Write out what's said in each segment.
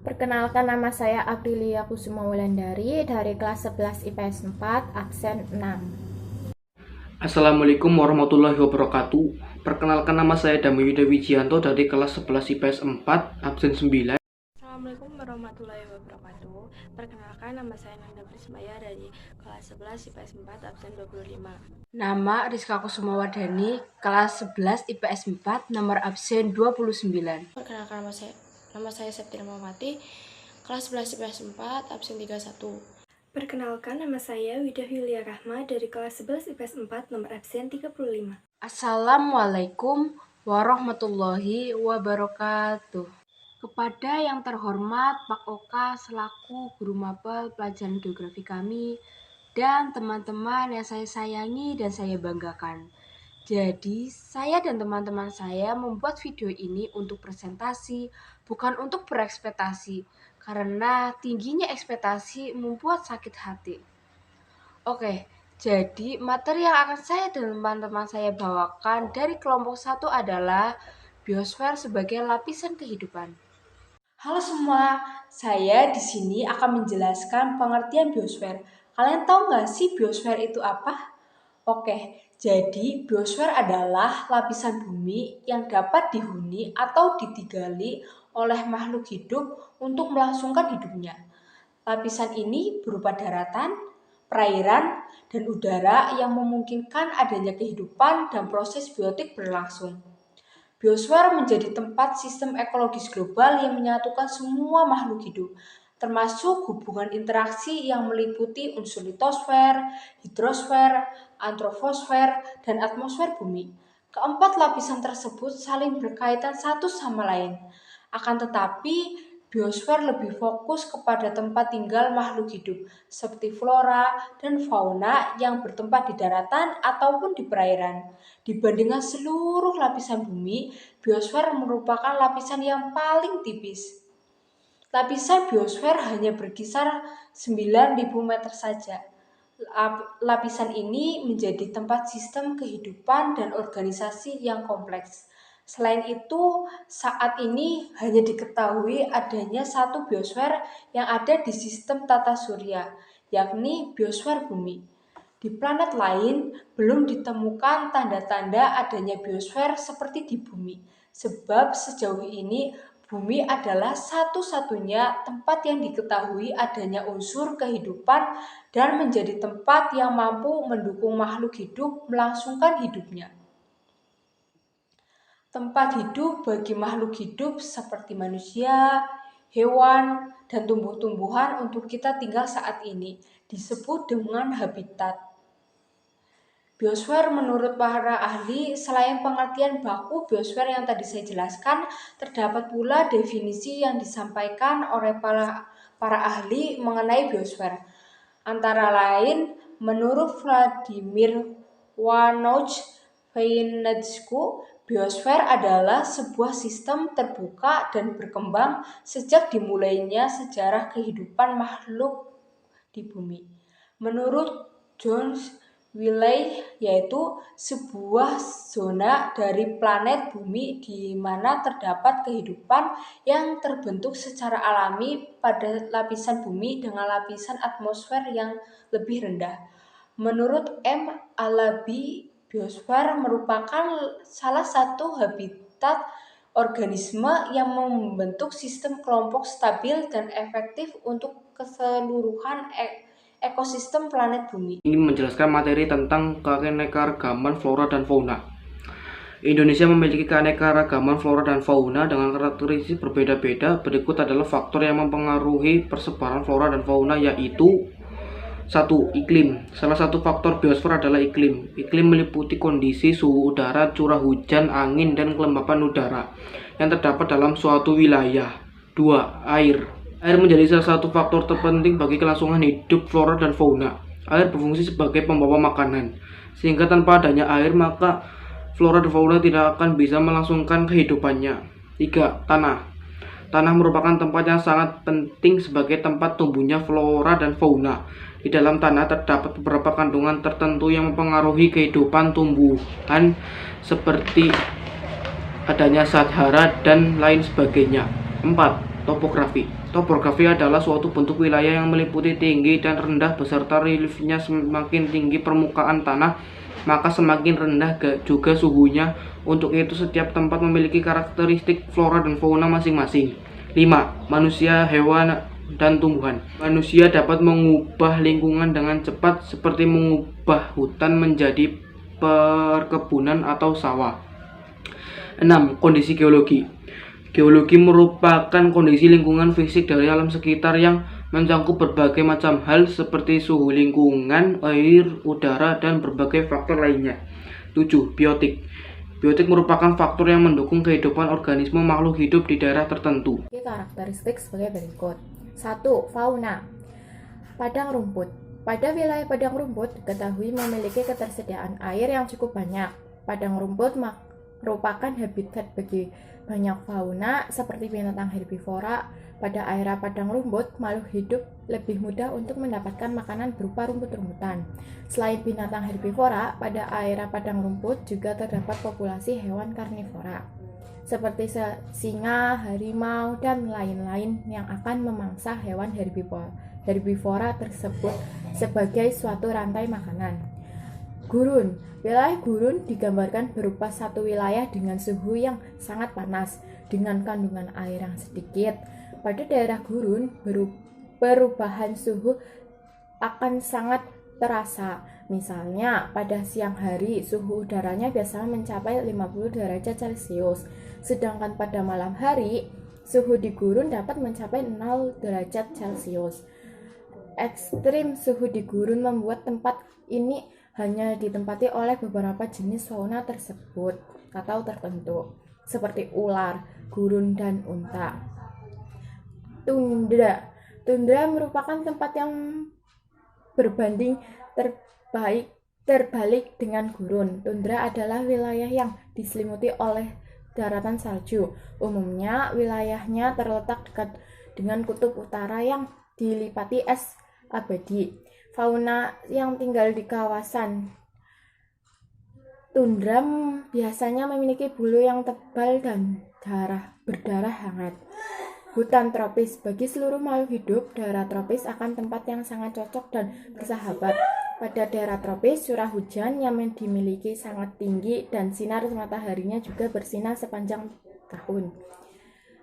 Perkenalkan, nama saya Aprilia Kusuma Wulandari dari kelas 11 IPS 4, absen 6. Assalamualaikum warahmatullahi wabarakatuh. Perkenalkan, nama saya Dami Yuda Wijianto dari kelas 11 IPS 4, absen 9. Assalamualaikum warahmatullahi wabarakatuh. Perkenalkan, nama saya Nanda Prismaya dari kelas 11 IPS 4, absen 25. Nama Rizka Kusuma Wardani, kelas 11 IPS 4, nomor absen 29. Perkenalkan, nama saya Septiana Mamati, kelas 11 IPS 4, absen 31. Perkenalkan, nama saya Wida Yulia Rahma dari kelas 11 IPS 4, nomor absen 35. Assalamualaikum warahmatullahi wabarakatuh. Kepada yang terhormat Pak Oka selaku guru mapel pelajaran geografi kami dan teman-teman yang saya sayangi dan saya banggakan. Jadi, saya dan teman-teman saya membuat video ini untuk presentasi, bukan untuk berekspektasi, karena tingginya ekspektasi membuat sakit hati. Oke, jadi materi yang akan saya dan teman-teman saya bawakan dari kelompok 1 adalah biosfer sebagai lapisan kehidupan. Halo semua, saya di sini akan menjelaskan pengertian biosfer. Kalian tahu nggak sih biosfer itu apa? Oke, jadi biosfer adalah lapisan bumi yang dapat dihuni atau ditinggali oleh makhluk hidup untuk melangsungkan hidupnya. Lapisan ini berupa daratan, perairan, dan udara yang memungkinkan adanya kehidupan dan proses biotik berlangsung. Biosfer menjadi tempat sistem ekologis global yang menyatukan semua makhluk hidup, termasuk hubungan interaksi yang meliputi unsur litosfer, hidrosfer, antroposfer, dan atmosfer bumi. Keempat lapisan tersebut saling berkaitan satu sama lain. Akan tetapi, biosfer lebih fokus kepada tempat tinggal makhluk hidup, seperti flora dan fauna yang bertempat di daratan ataupun di perairan. Dibandingkan seluruh lapisan bumi, biosfer merupakan lapisan yang paling tipis. Lapisan biosfer hanya berkisar 9.000 meter saja. Lapisan ini menjadi tempat sistem kehidupan dan organisasi yang kompleks. Selain itu, saat ini hanya diketahui adanya satu biosfer yang ada di sistem tata surya, yakni biosfer bumi. Di planet lain belum ditemukan tanda-tanda adanya biosfer seperti di bumi, sebab sejauh ini bumi adalah satu-satunya tempat yang diketahui adanya unsur kehidupan dan menjadi tempat yang mampu mendukung makhluk hidup melangsungkan hidupnya. Tempat hidup bagi makhluk hidup seperti manusia, hewan, dan tumbuh-tumbuhan untuk kita tinggal saat ini disebut dengan habitat. Biosfer menurut para ahli, selain pengertian baku biosfer yang tadi saya jelaskan, terdapat pula definisi yang disampaikan oleh para ahli mengenai biosfer. Antara lain, menurut Vladimir Vanouch-Feyenetsku, biosfer adalah sebuah sistem terbuka dan berkembang sejak dimulainya sejarah kehidupan makhluk di bumi. Menurut John Wiley, yaitu sebuah zona dari planet bumi di mana terdapat kehidupan yang terbentuk secara alami pada lapisan bumi dengan lapisan atmosfer yang lebih rendah. Menurut M. Alabi, biosfer merupakan salah satu habitat organisme yang membentuk sistem kelompok stabil dan efektif untuk keseluruhan ekosistem planet bumi. Ini menjelaskan materi tentang keanekaragaman flora dan fauna. Indonesia memiliki keanekaragaman flora dan fauna dengan karakteristik berbeda-beda. Berikut adalah faktor yang mempengaruhi persebaran flora dan fauna, yaitu 1. Iklim. Salah satu faktor biosfer adalah iklim. Iklim meliputi kondisi suhu udara, curah hujan, angin, dan kelembapan udara yang terdapat dalam suatu wilayah. 2. Air. Air menjadi salah satu faktor terpenting bagi kelangsungan hidup flora dan fauna. Air berfungsi sebagai pembawa makanan, sehingga tanpa adanya air maka flora dan fauna tidak akan bisa melangsungkan kehidupannya. 3. Tanah. Tanah merupakan tempat yang sangat penting sebagai tempat tumbuhnya flora dan fauna. Di dalam tanah terdapat beberapa kandungan tertentu yang mempengaruhi kehidupan tumbuhan seperti adanya zat hara dan lain sebagainya. 4. Topografi. Topografi adalah suatu bentuk wilayah yang meliputi tinggi dan rendah beserta reliefnya. Semakin tinggi permukaan tanah, maka semakin rendah juga suhunya. Untuk itu setiap tempat memiliki karakteristik flora dan fauna masing-masing. 5. Manusia, hewan, dan tumbuhan. Manusia dapat mengubah lingkungan dengan cepat seperti mengubah hutan menjadi perkebunan atau sawah. 6. Kondisi geologi. Geologi merupakan kondisi lingkungan fisik dari alam sekitar yang mencakup berbagai macam hal seperti suhu lingkungan, air, udara, dan berbagai faktor lainnya. 7. Biotik. Biotik merupakan faktor yang mendukung kehidupan organisme makhluk hidup di daerah tertentu. Karakteristik sebagai berikut. 1. Fauna. Padang rumput. Pada wilayah padang rumput diketahui memiliki ketersediaan air yang cukup banyak. Padang rumput merupakan habitat bagi banyak fauna seperti binatang herbivora. Pada area padang rumput, makhluk hidup lebih mudah untuk mendapatkan makanan berupa rumput-rumputan. Selain binatang herbivora, pada area padang rumput juga terdapat populasi hewan karnivora seperti singa, harimau, dan lain-lain yang akan memangsa hewan herbivora tersebut sebagai suatu rantai makanan. Gurun. Wilayah gurun digambarkan berupa satu wilayah dengan suhu yang sangat panas dengan kandungan air yang sedikit. Pada daerah gurun, perubahan suhu akan sangat terasa. Misalnya, pada siang hari suhu udaranya biasanya mencapai 50 derajat Celcius, sedangkan pada malam hari suhu di gurun dapat mencapai 0 derajat Celcius. Ekstrim suhu di gurun membuat tempat ini hanya ditempati oleh beberapa jenis fauna tersebut atau tertentu, seperti ular, gurun, dan unta. Tundra. Tundra merupakan tempat yang berbanding terbalik dengan gurun. Tundra adalah wilayah yang diselimuti oleh daratan salju. Umumnya wilayahnya terletak dekat dengan kutub utara yang dilipati es abadi. Fauna yang tinggal di kawasan tundra biasanya memiliki bulu yang tebal dan berdarah hangat. Hutan tropis. Bagi seluruh makhluk hidup, daerah tropis akan tempat yang sangat cocok dan bersahabat. Pada daerah tropis, curah hujan yang dimiliki sangat tinggi dan sinar mataharinya juga bersinar sepanjang tahun.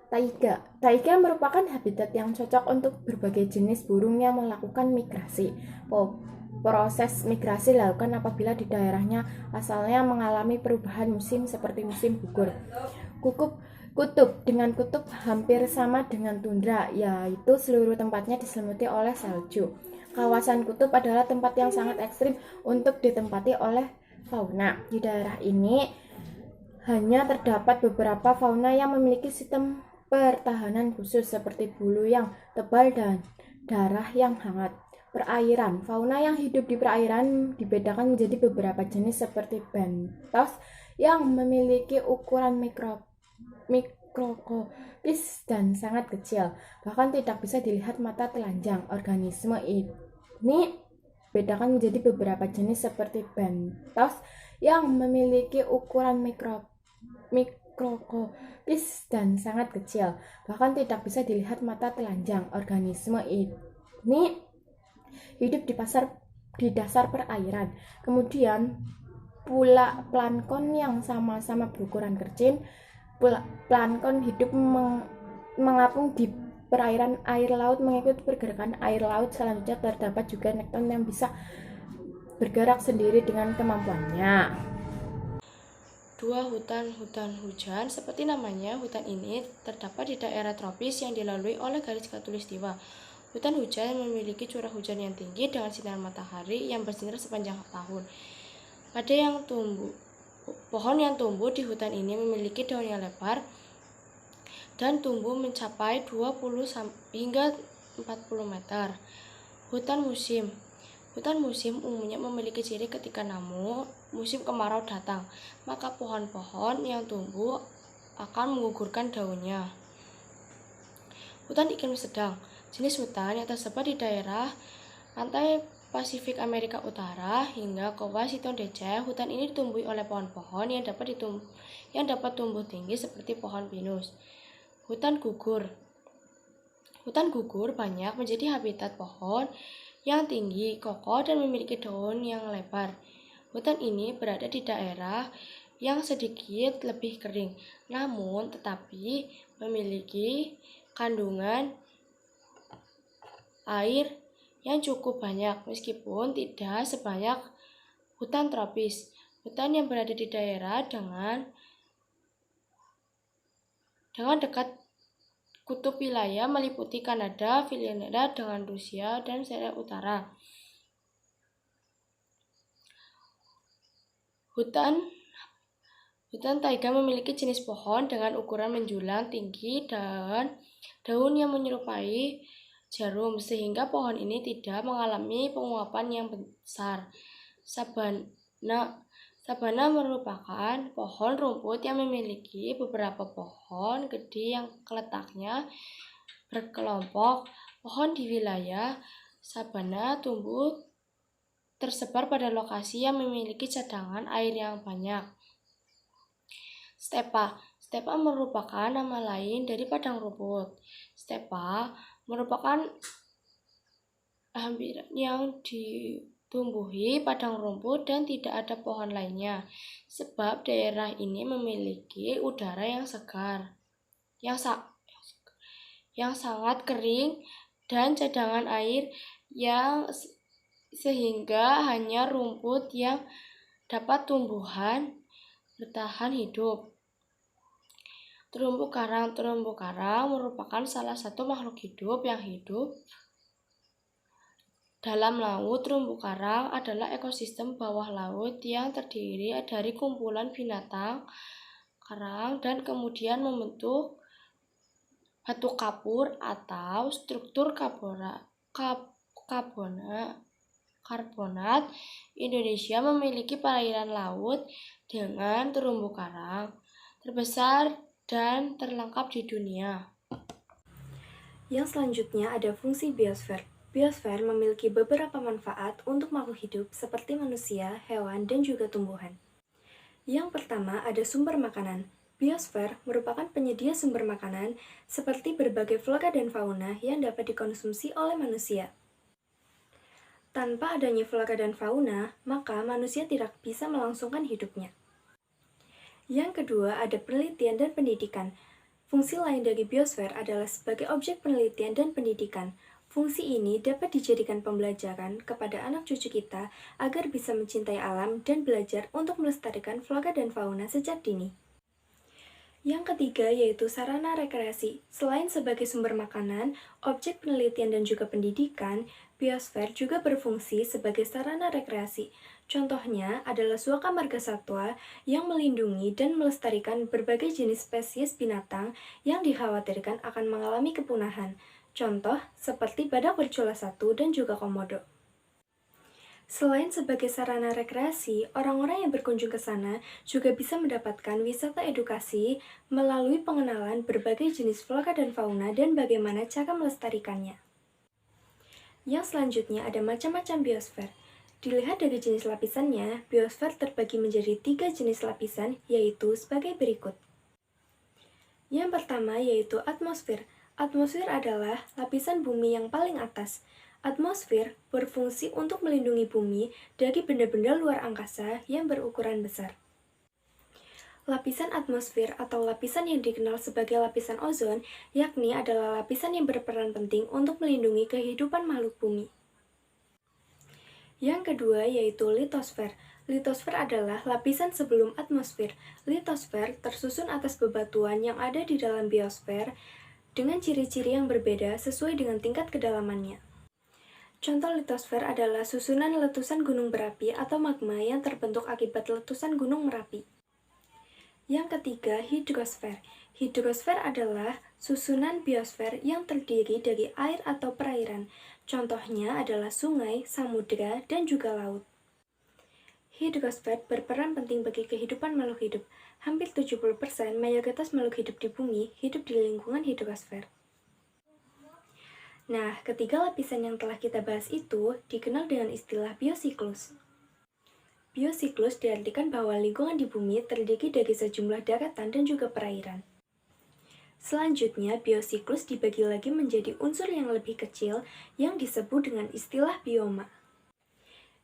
Taiga. Taiga merupakan habitat yang cocok untuk berbagai jenis burung yang melakukan migrasi. Proses migrasi dilakukan apabila di daerahnya asalnya mengalami perubahan musim seperti musim gugur. Kutub. Dengan kutub hampir sama dengan tundra, yaitu seluruh tempatnya diselimuti oleh salju. Kawasan kutub adalah tempat yang sangat ekstrim untuk ditempati oleh fauna. Di daerah ini hanya terdapat beberapa fauna yang memiliki sistem pertahanan khusus seperti bulu yang tebal dan darah yang hangat. Perairan. Fauna yang hidup di perairan dibedakan menjadi beberapa jenis seperti bentos yang memiliki ukuran mikroskopis dan sangat kecil, bahkan tidak bisa dilihat mata telanjang. Organisme ini dibedakan menjadi beberapa jenis seperti bentos yang memiliki ukuran mikroskopis dan sangat kecil, bahkan tidak bisa dilihat mata telanjang. Organisme ini hidup di dasar perairan. Kemudian plankton yang sama-sama berukuran kecil. Plankton hidup mengapung di perairan air laut mengikuti pergerakan air laut. Selanjutnya terdapat juga nekton yang bisa bergerak sendiri dengan kemampuannya. 2. Hutan hujan. Seperti namanya, hutan ini terdapat di daerah tropis yang dilalui oleh garis khatulistiwa. Hutan hujan memiliki curah hujan yang tinggi dengan sinar matahari yang bersinar sepanjang tahun. Pohon yang tumbuh di hutan ini memiliki daun yang lebar dan tumbuh mencapai 20 hingga 40 meter. Hutan musim umumnya memiliki ciri ketika musim kemarau datang, maka pohon-pohon yang tumbuh akan menggugurkan daunnya. Hutan iklim sedang. Jenis hutan yang tersebar di daerah pantai Pasifik Amerika Utara hingga ke Washington DC. Hutan ini ditumbuhi oleh pohon-pohon yang dapat tumbuh tinggi seperti pohon pinus. Hutan gugur. Hutan gugur banyak menjadi habitat pohon yang tinggi, kokoh, dan memiliki daun yang lebar. Hutan ini berada di daerah yang sedikit lebih kering, namun tetapi memiliki kandungan air yang cukup banyak meskipun tidak sebanyak hutan tropis. Hutan yang berada di daerah dengan dekat kutub wilayah meliputi Kanada, Finlandia dengan Rusia dan Selat Utara. Hutan taiga memiliki jenis pohon dengan ukuran menjulang tinggi dan daun yang menyerupai jarum, sehingga pohon ini tidak mengalami penguapan yang besar. Sabana merupakan pohon rumput yang memiliki beberapa pohon gede yang letaknya berkelompok. Pohon di wilayah sabana tumbuh tersebar pada lokasi yang memiliki cadangan air yang banyak. Stepa merupakan nama lain dari padang rumput. Stepa merupakan hampiran yang ditumbuhi padang rumput dan tidak ada pohon lainnya, sebab daerah ini memiliki udara yang segar, yang sangat kering dan cadangan air yang sehingga hanya rumput yang dapat tumbuhan bertahan hidup. Terumbu karang merupakan salah satu makhluk hidup yang hidup dalam laut. Terumbu karang adalah ekosistem bawah laut yang terdiri dari kumpulan binatang karang dan kemudian membentuk batu kapur atau struktur karbonat. Indonesia memiliki perairan laut dengan terumbu karang terbesar dan terlengkap di dunia. Yang selanjutnya ada fungsi biosfer. Biosfer memiliki beberapa manfaat untuk makhluk hidup seperti manusia, hewan, dan juga tumbuhan. Yang pertama ada sumber makanan. Biosfer merupakan penyedia sumber makanan seperti berbagai flora dan fauna yang dapat dikonsumsi oleh manusia. Tanpa adanya flora dan fauna, maka manusia tidak bisa melangsungkan hidupnya. Yang kedua, ada penelitian dan pendidikan. Fungsi lain dari biosfer adalah sebagai objek penelitian dan pendidikan. Fungsi ini dapat dijadikan pembelajaran kepada anak cucu kita agar bisa mencintai alam dan belajar untuk melestarikan flora dan fauna sejak dini. Yang ketiga yaitu sarana rekreasi. Selain sebagai sumber makanan, objek penelitian dan juga pendidikan, biosfer juga berfungsi sebagai sarana rekreasi. Contohnya adalah Suaka Margasatwa yang melindungi dan melestarikan berbagai jenis spesies binatang yang dikhawatirkan akan mengalami kepunahan. Contoh seperti badak bercula 1 dan juga komodo. Selain sebagai sarana rekreasi, orang-orang yang berkunjung ke sana juga bisa mendapatkan wisata edukasi melalui pengenalan berbagai jenis flora dan fauna dan bagaimana cara melestarikannya. Yang selanjutnya ada macam-macam biosfer. Dilihat dari jenis lapisannya, biosfer terbagi menjadi 3 jenis lapisan, yaitu sebagai berikut. Yang pertama yaitu atmosfer. Atmosfer adalah lapisan bumi yang paling atas. Atmosfer berfungsi untuk melindungi bumi dari benda-benda luar angkasa yang berukuran besar. Lapisan atmosfer atau lapisan yang dikenal sebagai lapisan ozon, yakni adalah lapisan yang berperan penting untuk melindungi kehidupan makhluk bumi. Yang kedua yaitu litosfer. Litosfer adalah lapisan sebelum atmosfer. Litosfer tersusun atas bebatuan yang ada di dalam biosfer dengan ciri-ciri yang berbeda sesuai dengan tingkat kedalamannya. Contoh litosfer adalah susunan letusan gunung berapi atau magma yang terbentuk akibat letusan gunung Merapi. Yang ketiga, hidrosfer. Hidrosfer adalah susunan biosfer yang terdiri dari air atau perairan. Contohnya adalah sungai, samudera, dan juga laut. Hidrosfer berperan penting bagi kehidupan makhluk hidup. Hampir 70% mayoritas makhluk hidup di bumi hidup di lingkungan hidrosfer. Nah, ketiga lapisan yang telah kita bahas itu dikenal dengan istilah biosiklus. Biosiklus diartikan bahwa lingkungan di bumi terdiri dari sejumlah daratan dan juga perairan. Selanjutnya, biosiklus dibagi lagi menjadi unsur yang lebih kecil yang disebut dengan istilah bioma.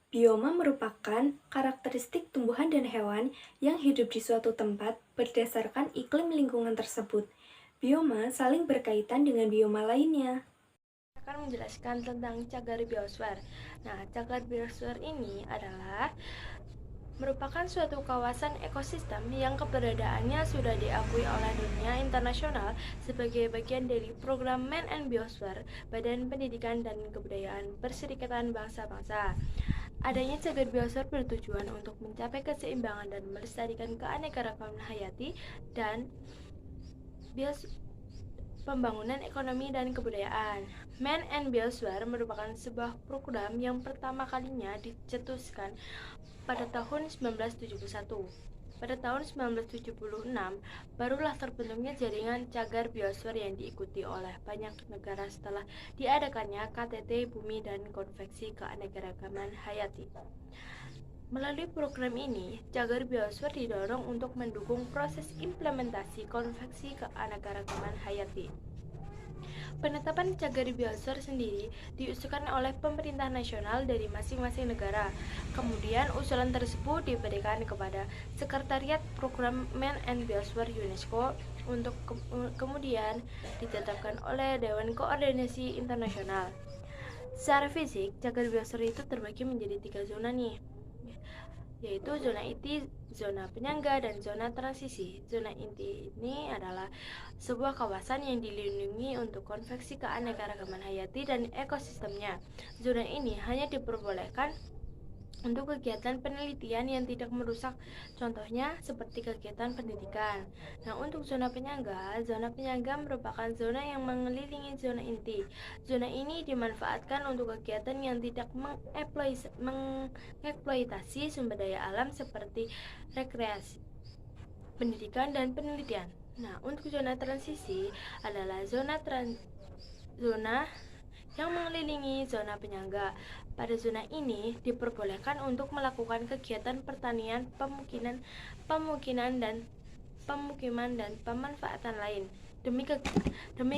Bioma merupakan karakteristik tumbuhan dan hewan yang hidup di suatu tempat berdasarkan iklim lingkungan tersebut. Bioma saling berkaitan dengan bioma lainnya. Akan menjelaskan tentang cagar biosfer. Nah, cagar biosfer ini adalah merupakan suatu kawasan ekosistem yang keberadaannya sudah diakui oleh dunia internasional sebagai bagian dari program Man and Biosphere Badan Pendidikan dan Kebudayaan Perserikatan Bangsa-Bangsa. Adanya cagar biosfer bertujuan untuk mencapai keseimbangan dan melestarikan keanekaragaman hayati dan pembangunan ekonomi dan kebudayaan. Man and Biosphere merupakan sebuah program yang pertama kalinya dicetuskan pada tahun 1971. Pada tahun 1976, barulah terbentuknya jaringan cagar biosfer yang diikuti oleh banyak negara setelah diadakannya KTT Bumi dan Konvensi Keanekaragaman Hayati. Melalui program ini, cagar biosfer didorong untuk mendukung proses implementasi Konvensi Keanekaragaman Hayati. Penetapan cagar biosfer sendiri diusulkan oleh pemerintah nasional dari masing-masing negara. Kemudian usulan tersebut diberikan kepada Sekretariat Program Man and Biosphere UNESCO untuk kemudian ditetapkan oleh Dewan Koordinasi Internasional. Secara fisik, cagar biosfer itu terbagi menjadi 3 zona nih, yaitu zona inti, zona penyangga, dan zona transisi. Zona inti ini adalah sebuah kawasan yang dilindungi untuk konvensi keanekaragaman hayati dan ekosistemnya. Zona ini hanya diperbolehkan untuk kegiatan penelitian yang tidak merusak, contohnya seperti kegiatan pendidikan. Nah, untuk zona penyangga merupakan zona yang mengelilingi zona inti. Zona ini dimanfaatkan untuk kegiatan yang tidak mengeksploitasi sumber daya alam seperti rekreasi, pendidikan, dan penelitian. Nah, untuk zona transisi adalah zona yang mengelilingi zona penyangga. Pada zona ini diperbolehkan untuk melakukan kegiatan pertanian, pemukiman dan pemanfaatan lain demi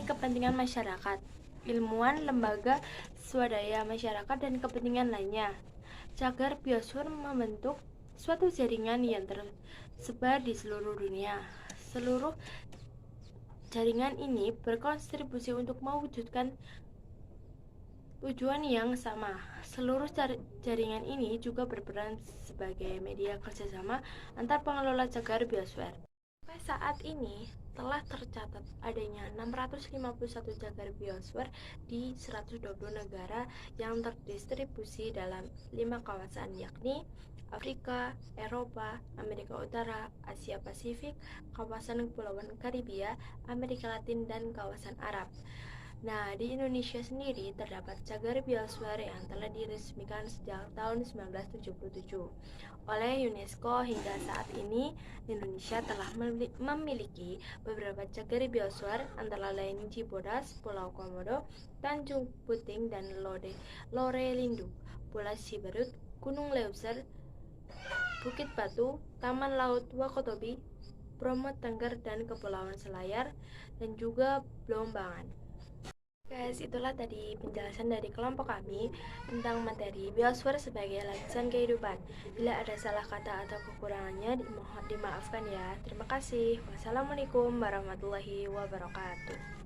kepentingan masyarakat, ilmuwan, lembaga swadaya masyarakat, dan kepentingan lainnya. Cagar biosfer membentuk suatu jaringan yang tersebar di seluruh dunia. Seluruh jaringan ini berkontribusi untuk mewujudkan tujuan yang sama. Seluruh jaringan ini juga berperan sebagai media kerjasama antar pengelola cagar biosfer. Sampai saat ini telah tercatat adanya 651 cagar biosfer di 120 negara yang terdistribusi dalam 5 kawasan, yakni Afrika, Eropa, Amerika Utara, Asia Pasifik, kawasan Kepulauan Karibia, Amerika Latin, dan kawasan Arab. Nah, di Indonesia sendiri terdapat cagar biosfer yang telah diresmikan sejak tahun 1977 oleh UNESCO. Hingga saat ini, Indonesia telah memiliki beberapa cagar biosfer, antara lain Cibodas, Pulau Komodo, Tanjung Puting, dan Lorelindo, Pulau Siberut, Gunung Leuser, Bukit Batu, Taman Laut Wakatobi, Bromo Tengger, dan Kepulauan Selayar, dan juga Belambangan. Guys, itulah tadi penjelasan dari kelompok kami tentang materi biosfer sebagai lapisan kehidupan. Bila ada salah kata atau kekurangannya, mohon dimaafkan ya. Terima kasih. Wassalamualaikum warahmatullahi wabarakatuh.